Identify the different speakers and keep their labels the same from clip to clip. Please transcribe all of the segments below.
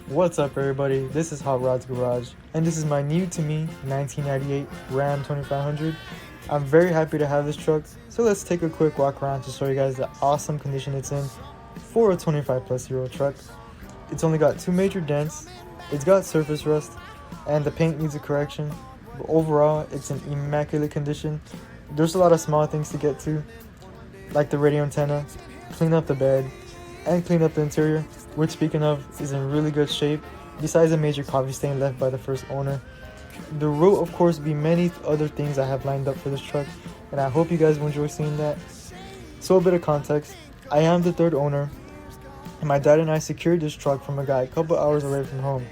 Speaker 1: What's up everybody, this is Hot Rod's Garage, and this is my new to me 1998 Ram 2500. I'm very happy to have this truck, so let's take a quick walk around to show you guys the awesome condition it's in for a 25 plus year old truck. It's only got 2 major dents, it's got surface rust, and the paint needs a correction, but overall it's in immaculate condition. There's a lot of small things to get to, like the radio antenna, clean up the bed, and clean up the interior, which speaking of is in really good shape, besides a major coffee stain left by the first owner. There will of course be many other things I have lined up for this truck, and I hope you guys will enjoy seeing that. So a bit of context, I am the 3rd owner, and my dad and I secured this truck from a guy a couple hours away from home.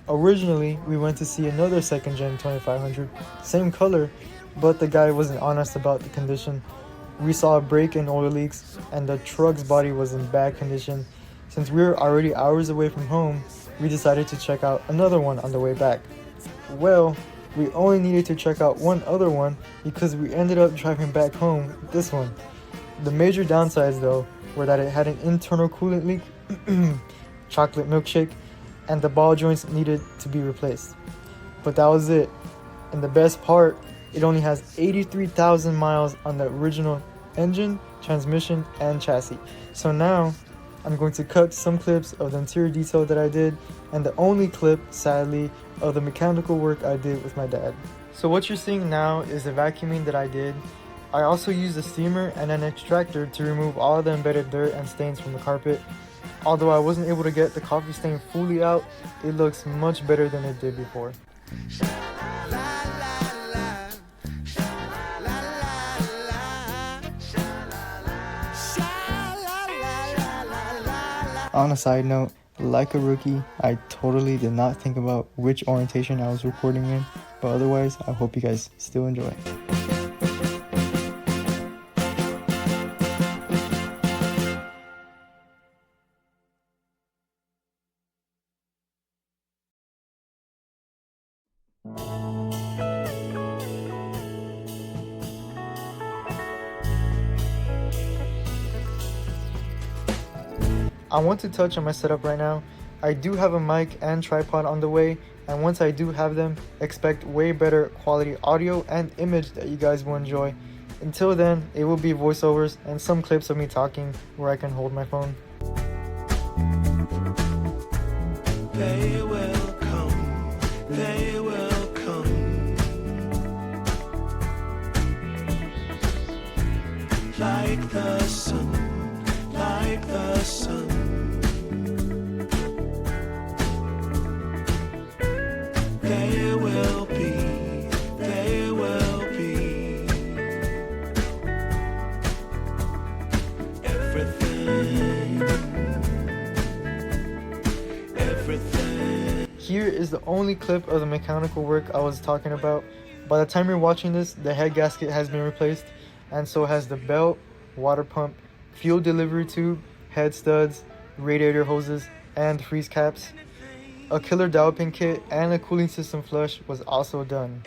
Speaker 1: Originally, we went to see another 2nd gen 2500, same color, but the guy wasn't honest about the condition. We saw a break in oil leaks, and the truck's body was in bad condition. Since we were already hours away from home, we decided to check out another one on the way back. Well, we only needed to check out one other one because we ended up driving back home with this one. The major downsides though were that it had an internal coolant leak, chocolate milkshake, and the ball joints needed to be replaced. But that was it. And the best part, it only has 83,000 miles on the original engine, transmission, and chassis. So now, I'm going to cut some clips of the interior detail that I did, and the only clip, sadly, of the mechanical work I did with my dad. So what you're seeing now is the vacuuming that I did. I also used a steamer and an extractor to remove all the embedded dirt and stains from the carpet. Although I wasn't able to get the coffee stain fully out, it looks much better than it did before. On a side note, like a rookie, I totally did not think about which orientation I was recording in, but otherwise, I hope you guys still enjoy. I want to touch on my setup right now. I do have a mic and tripod on the way, and once I do have them, expect way better quality audio and image that you guys will enjoy. Until then, it will be voiceovers and some clips of me talking where I can hold my phone.
Speaker 2: They will come, they will come, like the sun, like the sun. They will be, they will be everything, everything.
Speaker 1: Here is the only clip of the mechanical work I was talking about. By the time you're watching this, the head gasket has been replaced, and so has the belt, water pump, fuel delivery tube, head studs, radiator hoses, and freeze caps. A killer dowel pin kit and a cooling system flush was also done.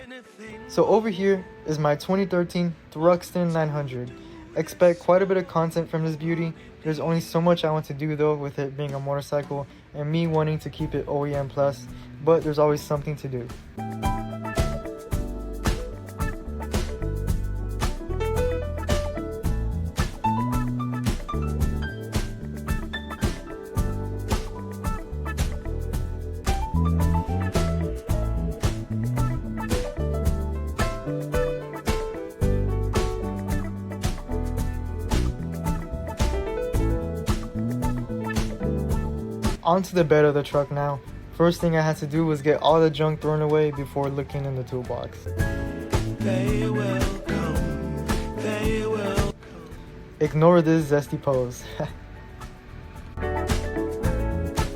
Speaker 1: So over here is my 2013 Thruxton 900. Expect quite a bit of content from this beauty. There's only so much I want to do though with it being a motorcycle and me wanting to keep it OEM plus, but there's always something to do. Onto the bed of the truck now. First thing I had to do was get all the junk thrown away before looking in the toolbox.
Speaker 2: They will come, they will.
Speaker 1: Ignore this zesty pose.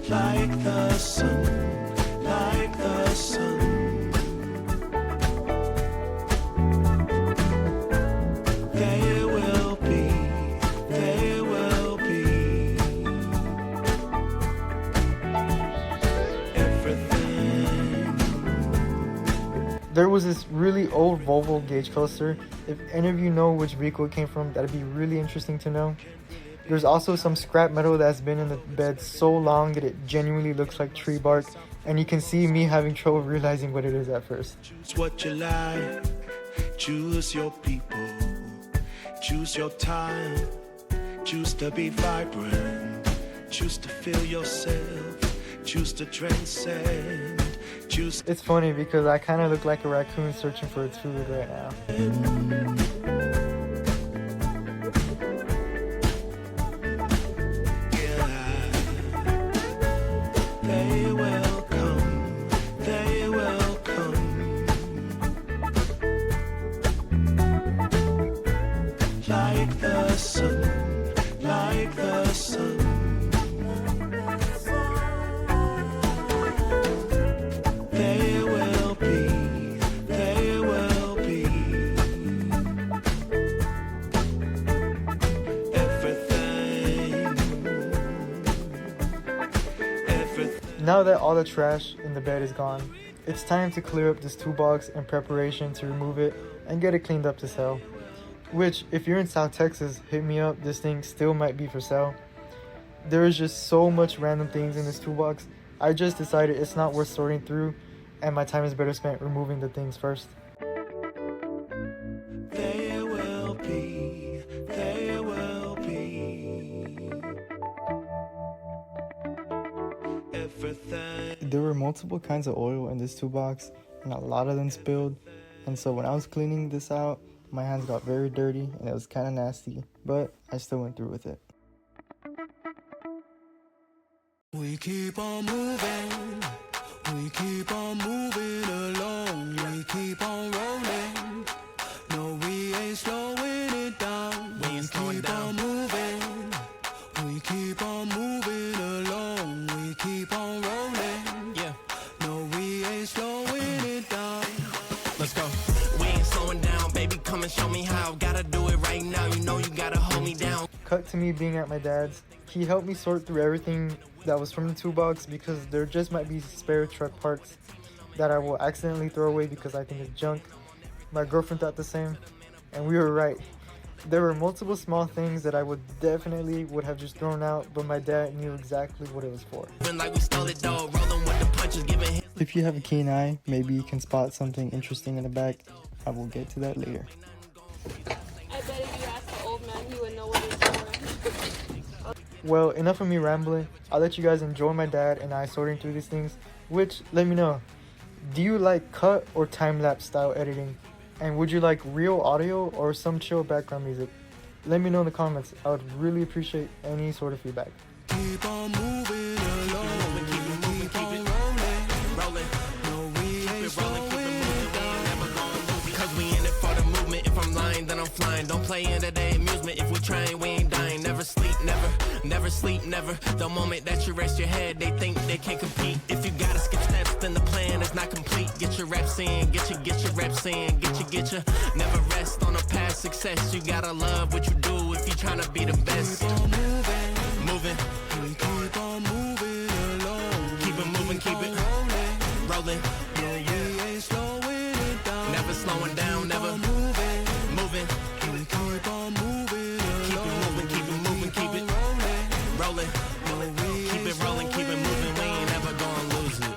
Speaker 2: Like the sun, like the sun. They will be, they will be everything.
Speaker 1: There was this really old Volvo gauge cluster. If any of you know which vehicle it came from, that'd be really interesting to know. There's also some scrap metal that's been in the bed so long that it genuinely looks like tree bark, and you can see me having trouble realizing what it is at first.
Speaker 2: Choose what you like, choose your people, choose your time, choose to be vibrant, choose to feel yourself, choose to transcend, choose.
Speaker 1: It's funny because I kind of look like a raccoon searching for its food right now.
Speaker 2: They will come, they will come. Like the sun, like the sun. They will be, they will be. Everything.
Speaker 1: Now that all the trash in the bed is gone, it's time to clear up this toolbox in preparation to remove it and get it cleaned up to sell. Which, if you're in South Texas, hit me up, this thing still might be for sale. There is just so much random things in this toolbox, I just decided it's not worth sorting through, and my time is better spent removing the things first.
Speaker 2: They will be, they will be. Everything.
Speaker 1: There were multiple kinds of oil in this toolbox, and a lot of them spilled, and so when I was cleaning this out, my hands got very dirty and it was kind of nasty, but I still went through with it.
Speaker 2: We keep on moving, we keep on moving along, we keep on rolling. No, we ain't slowing it down. We keep on moving, we keep on moving along, we keep on rolling. Yeah, no, we ain't slowing it down. Let's go. We ain't slowing down, baby. Come and show me how. Gotta do it right now. You know you gotta hold me down.
Speaker 1: Cut to me being at my dad's. He helped me sort through everything that was from the toolbox because there just might be spare truck parts that I will accidentally throw away because I think it's junk. My girlfriend thought the same, and we were right. There were multiple small things that I would have just thrown out, but my dad knew exactly what it was for. If you have a keen eye, maybe you can spot something interesting in the back. I will get to that later.
Speaker 3: I bet if you asked the old man, he would know what it's for.
Speaker 1: Well, enough of me rambling. I'll let you guys enjoy my dad and I sorting through these things, which, let me know. Do you like cut or time-lapse style editing? And would you like real audio or some chill background music? Let me know in the comments. I would really appreciate any sort of feedback.
Speaker 2: Keep on moving along, keep on rolling. No, we ain't slowing it down. Never gonna lose because we in it for the movement. If I'm lying, then I'm flying. Don't play into their amusement. If we trying, we ain't dying. Never sleep, never sleep, never. The moment that you rest your head, they think they can't compete. If you gotta skip steps, then the plan is not complete. Get your reps in, get your reps in, get your. Never rest on a past success. You gotta love what you do if you tryna be the best. Keep on moving. We keep on moving along. Keep it moving, keep it rolling. No, we ain't slowing it down. Never slowing down, never moving. We keep on moving along. Keep it moving, keep it rolling. No, we keep it rolling, keep it moving. We ain't ever gonna lose it.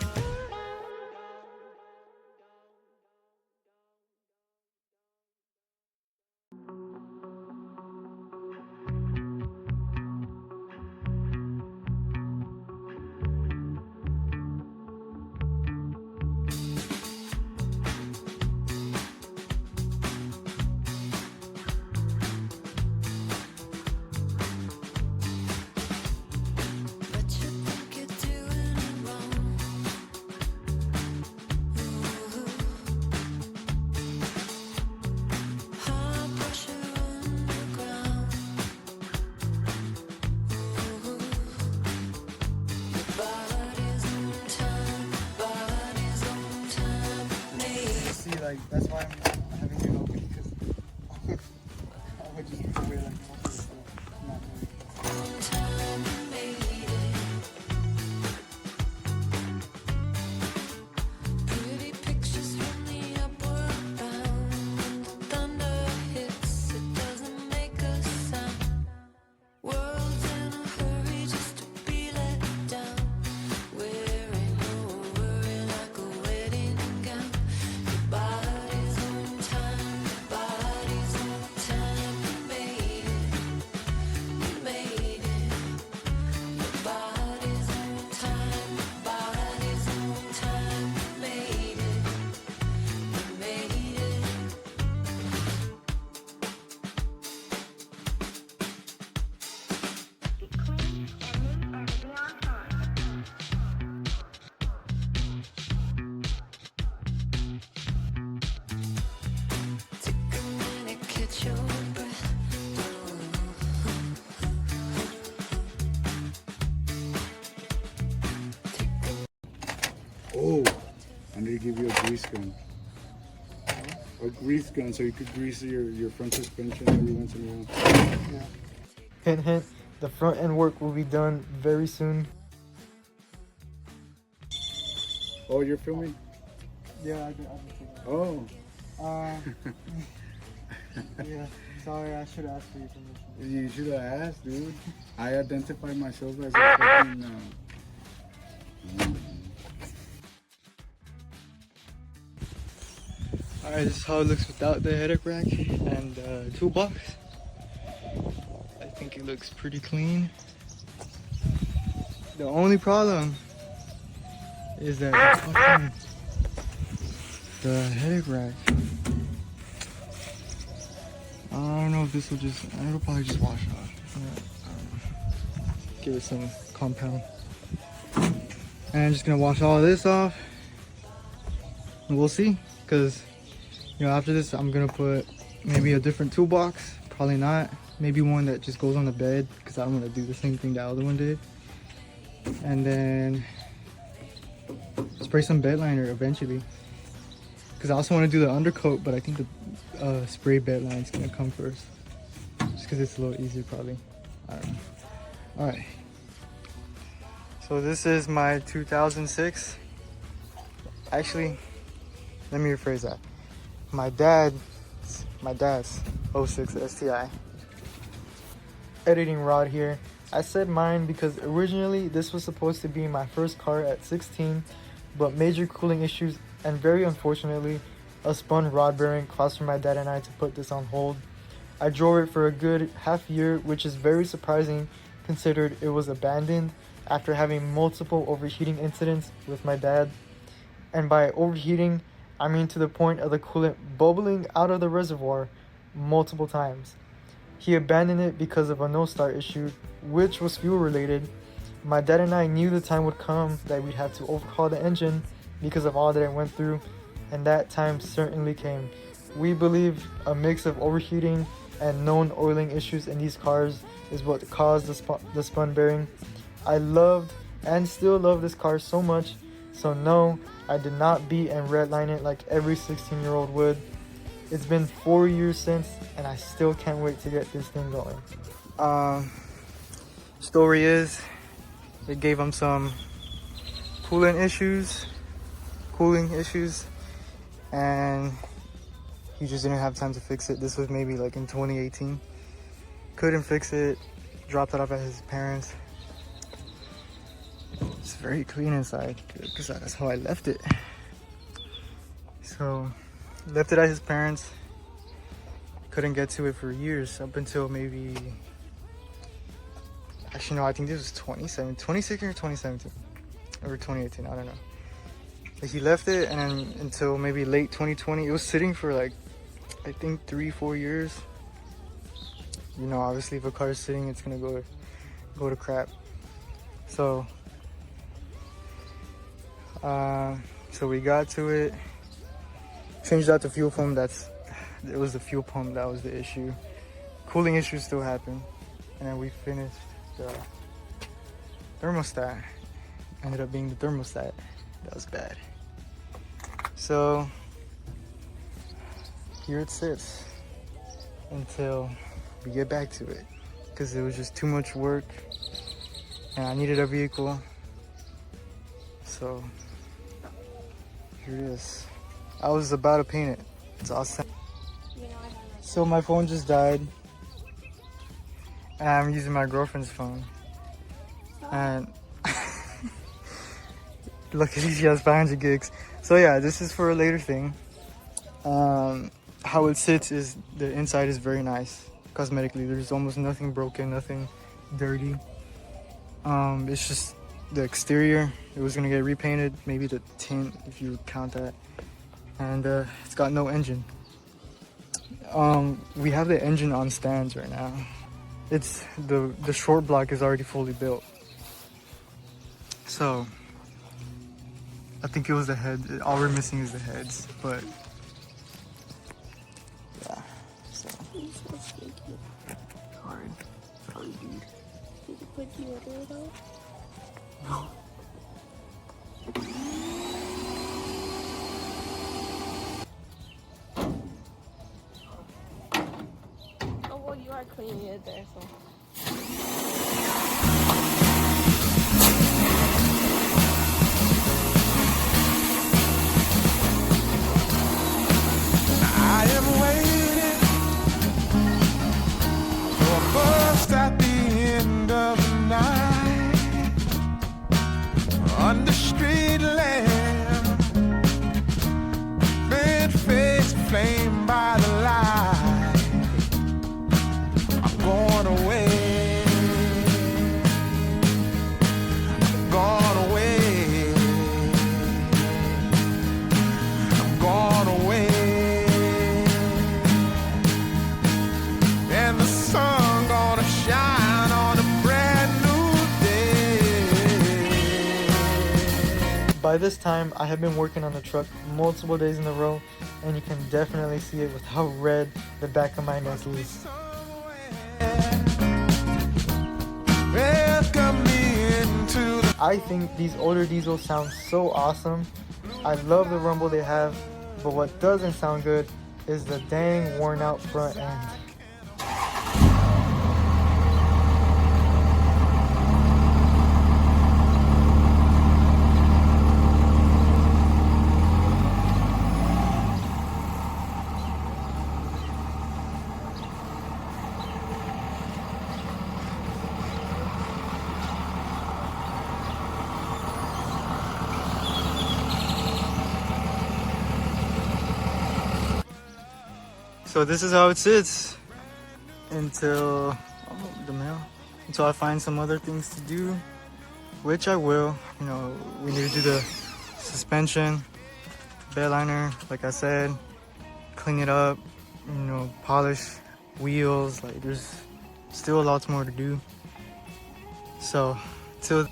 Speaker 1: Like, that's why I'm having you help me, because I would just throw away like most of the stuff. Not really.
Speaker 4: catch your breath.
Speaker 5: Oh, I need to give you a grease gun. A grease gun so you could grease your front suspension every once in a while.
Speaker 1: Hint, hint. The front end work will be done very soon.
Speaker 5: Oh, you're filming?
Speaker 1: Yeah, I've been taking it.
Speaker 5: Oh,
Speaker 1: Yeah, sorry, I should ask for your permission.
Speaker 5: you should have asked, dude. I identify myself as a fucking...
Speaker 1: Alright, this is how it looks without the headache rack and toolbox. I think it looks pretty clean. The only problem is that the headache rack. I don't know if this will just, it'll probably just wash off. I don't know. Give it some compound. And I'm just gonna wash all of this off. And we'll see, because you know, after this, I'm gonna put maybe a different toolbox. Probably not. Maybe one that just goes on the bed, because I don't want to do the same thing the other one did. And then spray some bed liner eventually, because I also want to do the undercoat, but I think the spray bed line is gonna come first, just because it's a little easier probably. I don't know. All right. So this is my 2006. Actually, let me rephrase that. My dad's 06 STI. Editing rod here. I said mine because originally this was supposed to be my first car at 16, but major cooling issues and very unfortunately a spun rod bearing caused for my dad and I to put this on hold. I drove it for a good half year, which is very surprising considered it was abandoned after having multiple overheating incidents with my dad. And by overheating, I mean to the point of the coolant bubbling out of the reservoir multiple times. He abandoned it because of a no-start issue, which was fuel related. My dad and I knew the time would come that we'd have to overhaul the engine because of all that it went through, and that time certainly came. We believe a mix of overheating and known oiling issues in these cars is what caused the spun bearing. I loved and still love this car so much, so no, I did not beat and redline it like every 16-year-old would. It's been 4 years since, and I still can't wait to get this thing going. Story is, it gave him some cooling issues, and he just didn't have time to fix it. This was maybe like in 2018. Couldn't fix it, dropped it off at his parents'. It's very clean inside because that's how I left it. So left it at his parents'. Couldn't get to it for years, up until maybe, actually no, I think this was 2016 or 2017 or 2018, I don't know. But he left it, and then until maybe late 2020 it was sitting for like I think 3-4 years. You know, obviously if a car is sitting, it's gonna go to crap. So we got to it, changed out the fuel pump. It was the fuel pump that was the issue. Cooling issues still happen, and then we finished the thermostat. Ended up being the thermostat. That was bad. So here it sits until we get back to it, because it was just too much work and I needed a vehicle. So here it is. I was about to paint it. It's awesome. So my phone just died, and I'm using my girlfriend's phone. And luckily she has 500 gigs. So yeah, this is for a later thing. How it sits is the inside is very nice. Cosmetically, there's almost nothing broken, nothing dirty. It's just the exterior. It was gonna get repainted, maybe the tint if you count that. And it's got no engine. We have the engine on stands right now. It's the short block is already fully built. So I think it was the head. All we're missing is the heads, but yeah. So
Speaker 3: You're so sneaky.
Speaker 1: Sorry, dude.
Speaker 3: Did you put deodorant on?
Speaker 1: No.
Speaker 3: Oh, well, you are cleaning it there, so.
Speaker 2: I am waiting for a bus at the end of the night, under street lamp, bent face flame by the light. I'm going away, gone away, I'm gone away. And the sun gonna shine on a brand new day.
Speaker 1: By this time, I have been working on the truck multiple days in a row, and you can definitely see it with how red the back of my neck is.
Speaker 2: Welcome me into the
Speaker 1: I think these older diesels sound so awesome. I love the rumble they have, but what doesn't sound good is the dang worn out front end. So this is how it sits until the mail. Until I find some other things to do, which I will. You know, we need to do the suspension, bed liner, like I said, clean it up, you know, polish wheels. Like there's still lots more to do. So till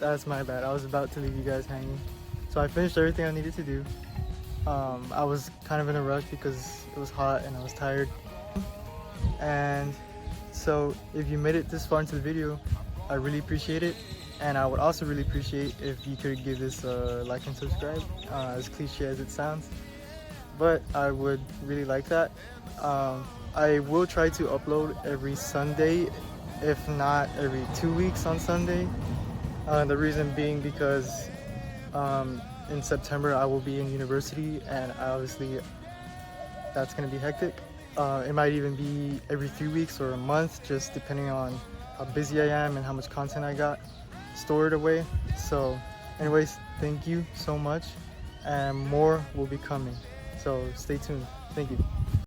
Speaker 1: that's my bad. I was about to leave you guys hanging. So I finished everything I needed to do. I was kind of in a rush because it was hot and I was tired. And so if you made it this far into the video, I really appreciate it. And I would also really appreciate if you could give this a like and subscribe, as cliche as it sounds. But I would really like that. I will try to upload every Sunday, if not every 2 weeks on Sunday. The reason being because in September I will be in university, and obviously that's going to be hectic. It might even be every 3 weeks or a month, just depending on how busy I am and how much content I got stored away. So anyways, thank you so much, and more will be coming, so stay tuned. Thank you.